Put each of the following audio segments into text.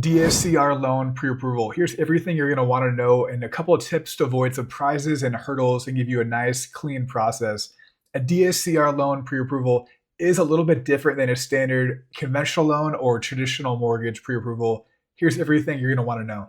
DSCR loan pre-approval. Here's everything you're going to want to know and a couple of tips to avoid surprises and hurdles and give you a nice, clean process. A DSCR loan pre-approval is a little bit different than a standard conventional loan or traditional mortgage pre-approval. Here's everything you're going to want to know.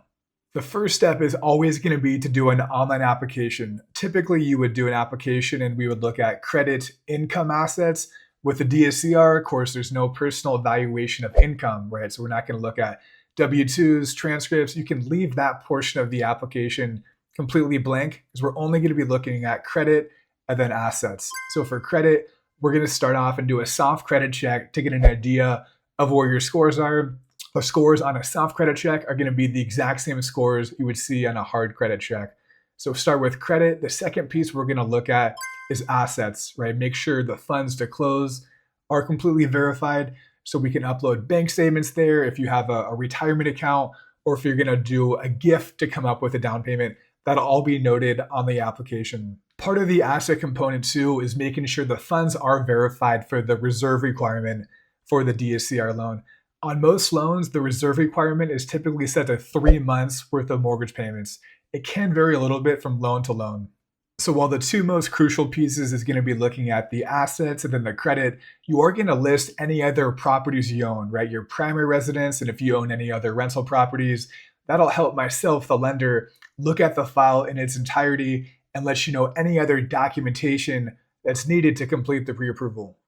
The first step is always going to be to do an online application. Typically, you would do an application and we would look at credit, income assets. With the DSCR, of course, there's no personal evaluation of income, right? So we're not going to look at W-2s, transcripts. You can leave that portion of the application completely blank because we're only going to be looking at credit and then assets. So for credit, we're going to start off and do a soft credit check to get an idea of where your scores are. The scores on a soft credit check are going to be the exact same scores you would see on a hard credit check. So start with credit. The second piece we're going to look at is assets, right? Make sure the funds to close are completely verified so we can upload bank statements there if you have a retirement account or if you're going to do a gift to come up with a down payment. That'll all be noted on the application. Part of the asset component too is making sure the funds are verified for the reserve requirement for the DSCR loan. On most loans, the reserve requirement is typically set to 3 months worth of mortgage payments. It can vary a little bit from loan to loan. So while the two most crucial pieces is going to be looking at the assets and then the credit, you are going to list any other properties you own, right? Your primary residence, and if you own any other rental properties, that'll help myself, the lender, look at the file in its entirety and let you know any other documentation that's needed to complete the pre-approval.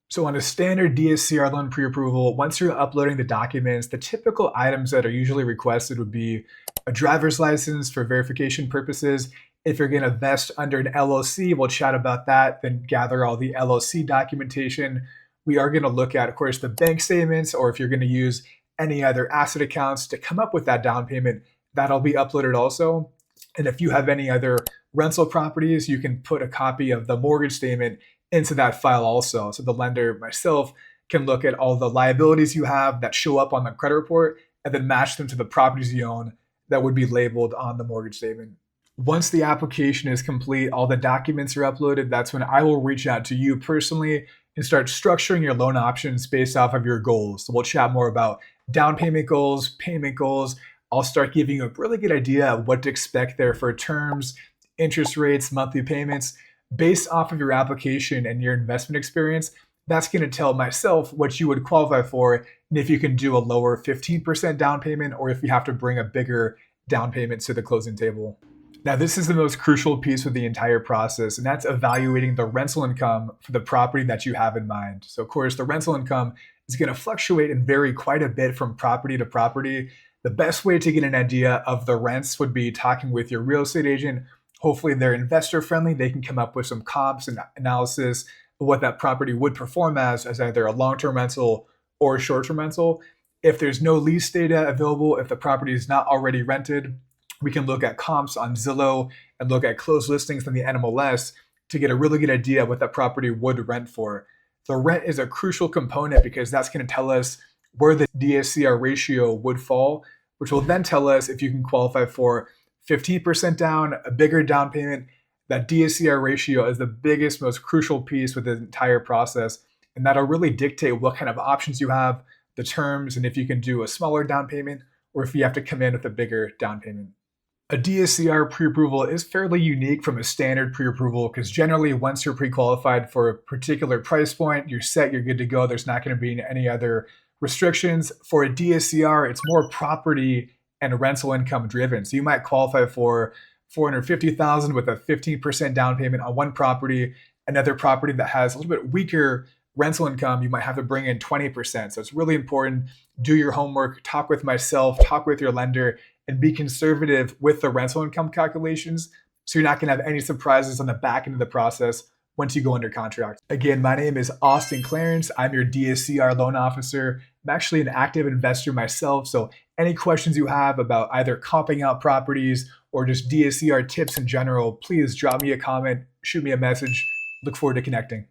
So on a standard DSCR loan pre-approval, once you're uploading the documents, the typical items that are usually requested would be a driver's license for verification purposes. If you're going to vest under an LLC, we'll chat about that, then gather all the LLC documentation. We are going to look at, of course, the bank statements, or if you're going to use any other asset accounts to come up with that down payment, that'll be uploaded also. And if you have any other rental properties, you can put a copy of the mortgage statement into that file also. So the lender, myself, can look at all the liabilities you have that show up on the credit report and then match them to the properties you own that would be labeled on the mortgage statement. Once the application is complete, all the documents are uploaded, that's when I will reach out to you personally and start structuring your loan options based off of your goals. So we'll chat more about down payment goals, payment goals. I'll start giving you a really good idea of what to expect there for terms, interest rates, monthly payments. Based off of your application and your investment experience, that's going to tell myself what you would qualify for and if you can do a lower 15% down payment or if you have to bring a bigger down payment to the closing table. Now, this is the most crucial piece of the entire process, and that's evaluating the rental income for the property that you have in mind. So, of course, the rental income is going to fluctuate and vary quite a bit from property to property. The best way to get an idea of the rents would be talking with your real estate agent. Hopefully, they're investor friendly. They can come up with some comps and analysis of what that property would perform as either a long-term rental or a short-term rental. If there's no lease data available, if the property is not already rented, we can look at comps on Zillow and look at closed listings from the NMLS to get a really good idea of what that property would rent for. The rent is a crucial component because that's going to tell us where the DSCR ratio would fall, which will then tell us if you can qualify for 15% down, a bigger down payment. That DSCR ratio is the biggest, most crucial piece with the entire process, and that'll really dictate what kind of options you have, the terms, and if you can do a smaller down payment or if you have to come in with a bigger down payment. A DSCR pre-approval is fairly unique from a standard pre-approval because generally once you're pre-qualified for a particular price point, you're set, you're good to go. There's not going to be any other restrictions. For a DSCR, it's more property and rental income driven. So you might qualify for $450,000 with a 15% down payment on one property. Another property that has a little bit weaker rental income, you might have to bring in 20%. So it's really important. Do your homework, talk with myself, talk with your lender, and be conservative with the rental income calculations so you're not going to have any surprises on the back end of the process once you go under contract. Again, my name is Austin Clarence. I'm your DSCR loan officer. I'm actually an active investor myself, so any questions you have about either comping out properties or just DSCR tips in general, please drop me a comment, shoot me a message. Look forward to connecting.